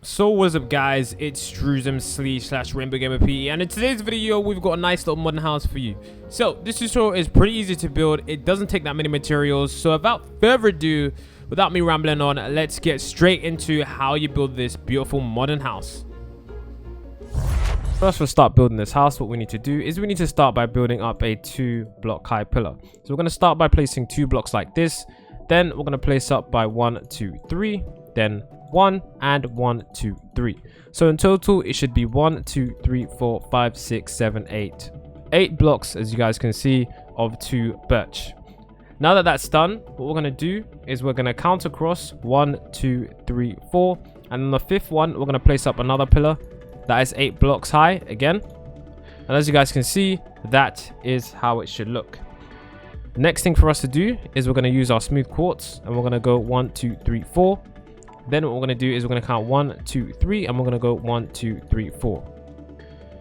So what's up guys, it's Druzem / Rainbow Gamer PE, and in today's video we've got a nice little modern house for you. So this tutorial is pretty easy to build, it doesn't take that many materials, so without further ado, without me rambling on, let's get straight into how you build this beautiful modern house. First, we'll start building this house. What we need to do is we need to start by building up a 2-block high pillar. So we're going to start by placing 2 blocks like this, then we're going to place up by 1, 2, 3, then 1 and 1, 2, 3. So in total it should be 1, 2, 3, 4, 5, 6, 7, 8. 8 blocks, as you guys can see, of 2 birch. Now that that's done, what we're going to do is we're going to count across 1, 2, 3, 4, and on the 5th one we're going to place up another pillar that is 8 blocks high again. And as you guys can see, that is how it should look. The next thing for us to do is we're going to use our smooth quartz, and we're going to go 1, 2, 3, 4. Then what we're going to do is we're going to count 1, 2, 3, and we're going to go 1, 2, 3, 4.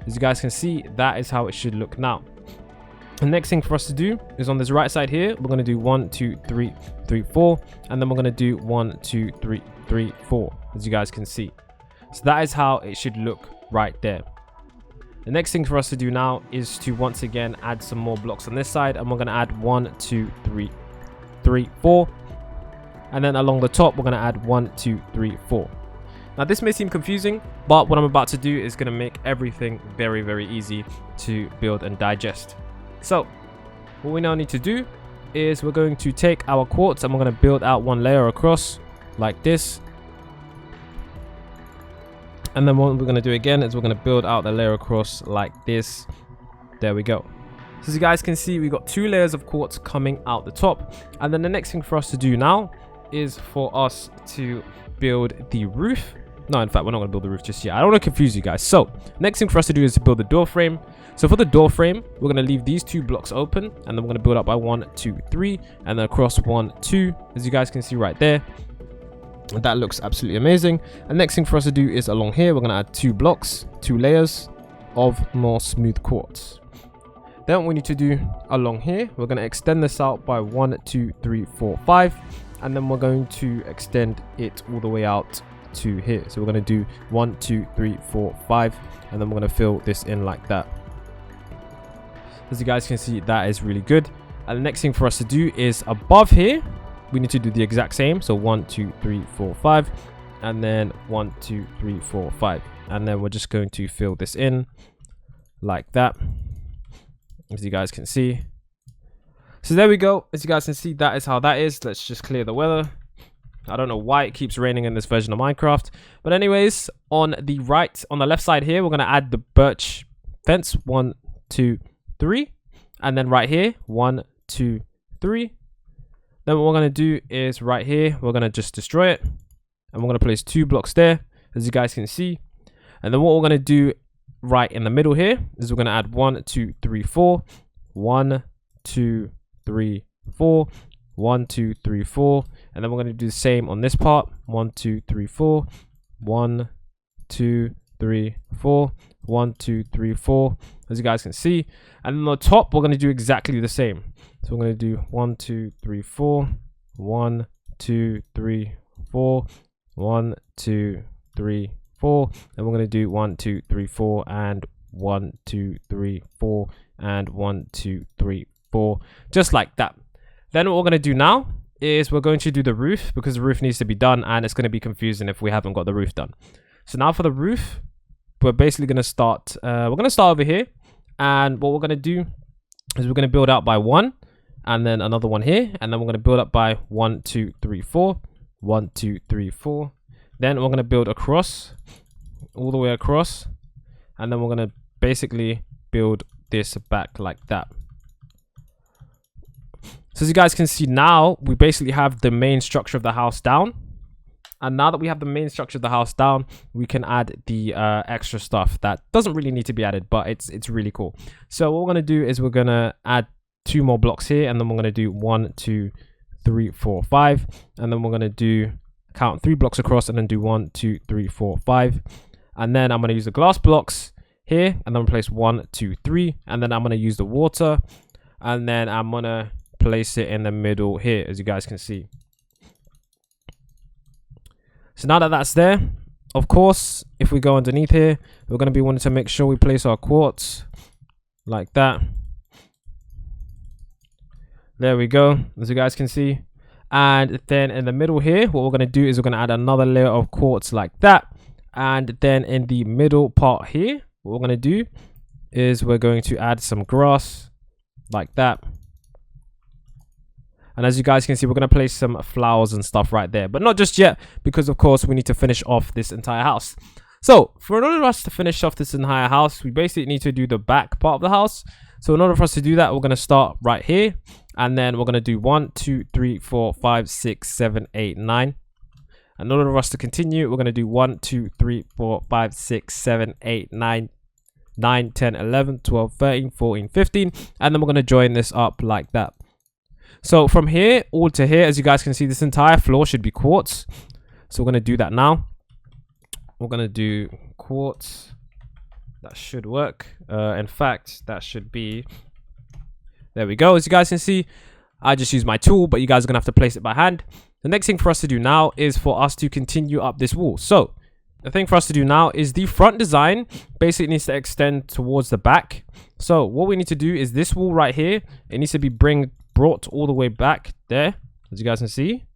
As you guys can see, that is how it should look now. The next thing for us to do is on this right side here, we're going to do 1, 2, 3, 3, 4, and then we're going to do 1, 2, 3, 3, 4, as you guys can see. So that is how it should look right there. The next thing for us to do now is to once again add some more blocks on this side, and we're going to add 1, 2, 3, 3, 4. And then along the top, we're going to add 1, 2, 3, 4. Now this may seem confusing, but what I'm about to do is going to make everything very, very easy to build and digest. So what we now need to do is we're going to take our quartz and we're going to build out one layer across like this. And then what we're going to do again is we're going to build out the layer across like this. There we go. So as you guys can see, we've got 2 layers of quartz coming out the top. And then the next thing for us to do now is for us to build the roof. No, in fact, we're not going to build the roof just yet. I don't want to confuse you guys. So next thing for us to do is to build the door frame. So for the door frame, we're going to leave these 2 blocks open, and then we're going to build up by 1, 2, 3, and then across 1, 2, as you guys can see right there. And that looks absolutely amazing. And next thing for us to do is along here, we're going to add 2 blocks, 2 layers of more smooth quartz. Then what we need to do along here, we're going to extend this out by 1, 2, 3, 4, 5. And then we're going to extend it all the way out to here. So we're going to do 1, 2, 3, 4, 5. And then we're going to fill this in like that. As you guys can see, that is really good. And the next thing for us to do is above here, we need to do the exact same. So 1, 2, 3, 4, 5. And then 1, 2, 3, 4, 5. And then we're just going to fill this in like that. As you guys can see. So there we go. As you guys can see, that is how that is. Let's just clear the weather. I don't know why it keeps raining in this version of Minecraft. But anyways, on the left side here, we're going to add the birch fence. 1, 2, 3. And then right here, 1, 2, 3. Then what we're going to do is right here, we're going to just destroy it. And we're going to place 2 blocks there, as you guys can see. And then what we're going to do right in the middle here is we're going to add 1, 2, 3, 4. 1, 2, 3, 4. 1, 2, 3, 4. And then we're going to do the same on this part. 1, 2, 3, 4. 1, 2, 3, 4. 1, 2, 3, 4. As you guys can see. And then on the top, we're going to do exactly the same. So we're going to do 1, 2, 3, 4. 1, 2, 3, 4. 1, 2, 3, 4. And we're going to do 1, 2, 3, 4. And 1, 2, 3, 4. And 1, 2, 3, 4. Just like that. Then what we're going to do now is we're going to do the roof, because the roof needs to be done and it's going to be confusing if we haven't got the roof done. So now for the roof, we're basically going to start, over here. And what we're going to do is we're going to build out by 1 and then another one here. And then we're going to build up by 1, 2, 3, 4. 1, 2, 3, 4. Then we're going to build across, all the way across. And then we're going to basically build this back like that. So as you guys can see now, we basically have the main structure of the house down. And now that we have the main structure of the house down, we can add the extra stuff that doesn't really need to be added, but it's really cool. So what we're going to do is we're going to add 2 more blocks here, and then we're going to do 1, 2, 3, 4, 5. And then we're going to do count 3 blocks across and then do 1, 2, 3, 4, 5. And then I'm going to use the glass blocks here, and then place 1, 2, 3. And then I'm going to use the water, and then I'm going to place it in the middle here, as you guys can see. So now that that's there, of course, if we go underneath here, we're going to be wanting to make sure we place our quartz like that. There we go, as you guys can see. And then in the middle here, what we're going to do is we're going to add another layer of quartz like that. And then in the middle part here, what we're going to do is we're going to add some grass like that. And as you guys can see, we're going to place some flowers and stuff right there, but not just yet, because of course we need to finish off this entire house. So for in order for us to finish off this entire house, we basically need to do the back part of the house. So in order for us to do that, we're going to start right here, and then we're going to do 1, 2, 3, 4, 5, 6, 7, 8, 9. And in order for us to continue, we're going to do 1, 2, 3, 4, 5, 6, 7, 8, 9, 9, 10, 11, 12, 13, 14, 15. And then we're going to join this up like that. So from here all to here, as you guys can see, this entire floor should be quartz. So we're going to do that now. We're going to do quartz. That should work. In fact, that should be... There we go. As you guys can see, I just used my tool, but you guys are going to have to place it by hand. The next thing for us to do now is for us to continue up this wall. So the thing for us to do now is the front design basically needs to extend towards the back. So what we need to do is this wall right here, it needs to be brought all the way back there, as you guys can see.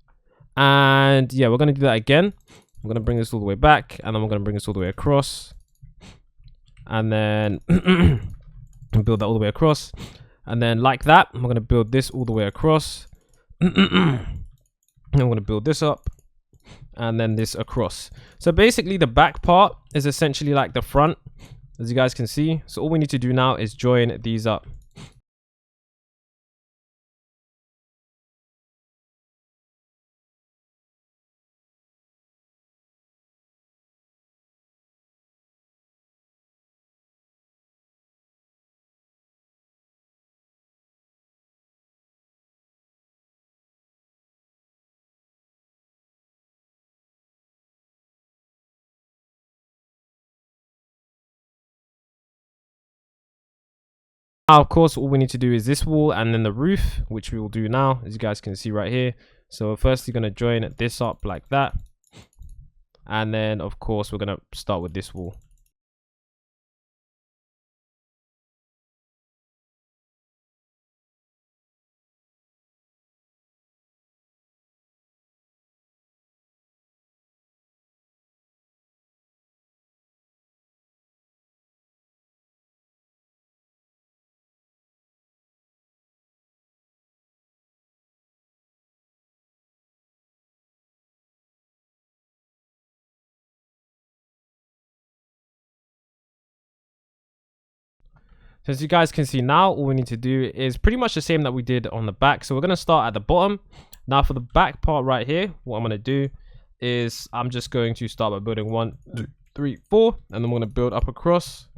And yeah, we're going to do that again. We're going to bring this all the way back, and then we're going to bring this all the way across. And then build that all the way across. And then like that, I'm going to build this all the way across. I'm going to build this up and then this across. So basically the back part is essentially like the front, as you guys can see. So all we need to do now is join these up. Now, of course, all we need to do is this wall and then the roof, which we will do now, as you guys can see right here. So first, you're going to join this up like that. And then, of course, we're going to start with this wall. So as you guys can see now, all we need to do is pretty much the same that we did on the back. So we're going to start at the bottom. Now for the back part right here, what I'm going to do is I'm just going to start by building 1, 2, 3, 4, and then I'm going to build up across.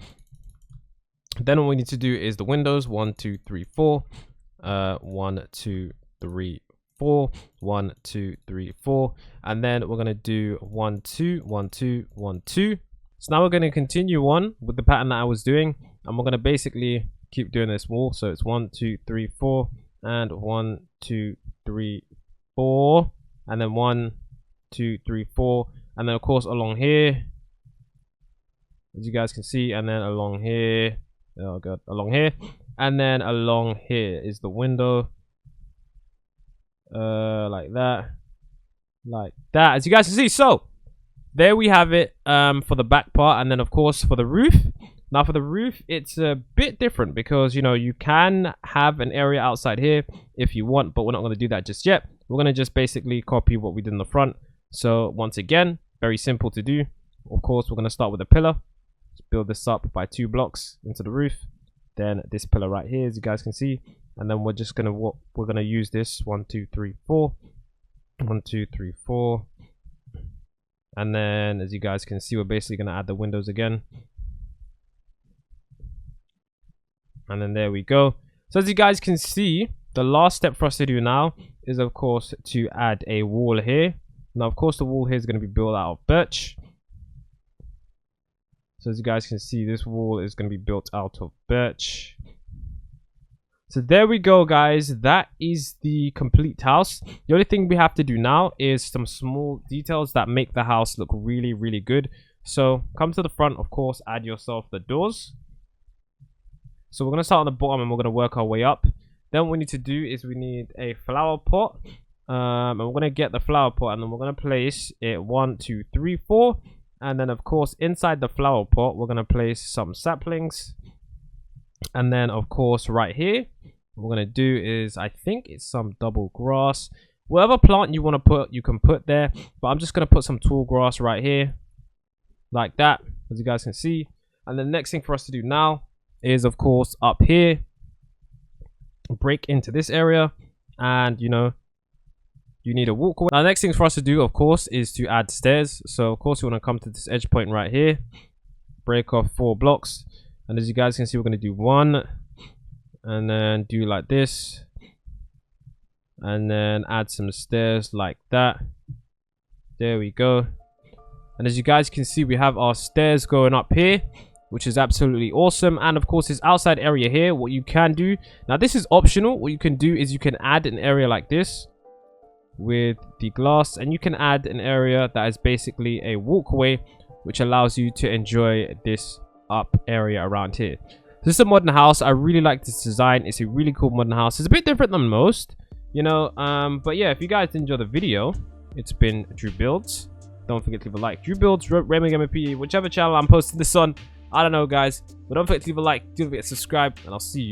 Then what we need to do is the windows, 1, 2, 3, 4, 1, 2, 3, 4, 1, 2, 3, 4, and then we're going to do 1, 2, 1, 2, 1, 2. So now we're going to continue on with the pattern that I was doing, and we're going to basically keep doing this wall. So it's 1, 2, 3, 4, and 1, 2, 3, 4, and then 1, 2, 3, 4, and then of course along here, as you guys can see, and then along here, oh god, along here, and then along here is the window, like that, as you guys can see. So there we have it for the back part. And then of course for the roof, now for the roof it's a bit different because, you know, you can have an area outside here if you want, but we're not going to do that just yet. We're going to just basically copy what we did in the front. So once again, very simple to do. Of course, we're going to start with a pillar. Let's build this up by 2 blocks into the roof. Then this pillar right here, as you guys can see, and then we're just going to use this 1, 2, 3, 4, 1, 2, 3, 4. And then, as you guys can see, we're basically going to add the windows again. And then there we go. So as you guys can see, the last step for us to do now is, of course, to add a wall here. Now, of course, the wall here is going to be built out of birch. So as you guys can see, this wall is going to be built out of birch. So there we go, guys. That is the complete house. The only thing we have to do now is some small details that make the house look really, really good. So come to the front, of course, add yourself the doors. So we're going to start on the bottom and we're going to work our way up. Then what we need to do is we need a flower pot. And we're going to get the flower pot and then we're going to place it 1, 2, 3, 4. And then, of course, inside the flower pot, we're going to place some saplings. And then, of course, right here, what we're going to do is, I think it's some double grass. Whatever plant you want to put, you can put there. But I'm just going to put some tall grass right here. Like that, as you guys can see. And the next thing for us to do now is, of course, up here. Break into this area. And, you know, you need a walkway. Now, the next thing for us to do, of course, is to add stairs. So, of course, we want to come to this edge point right here. Break off 4 blocks. And as you guys can see, we're going to do 1 and then do like this and then add some stairs like that. There we go. And as you guys can see, we have our stairs going up here, which is absolutely awesome. And of course, this outside area here, what you can do, now this is optional. What you can do is you can add an area like this with the glass, and you can add an area that is basically a walkway, which allows you to enjoy this up area around here. This is a modern house. I really like this design. It's a really cool modern house. It's a bit different than most, you know, but yeah, if you guys enjoyed the video, it's been Drew Builds. Don't forget to leave a like. Drew Builds, Raymond MP, whichever channel I'm posting this on. I don't know, guys, but don't forget to leave a like, don't forget to subscribe, and I'll see you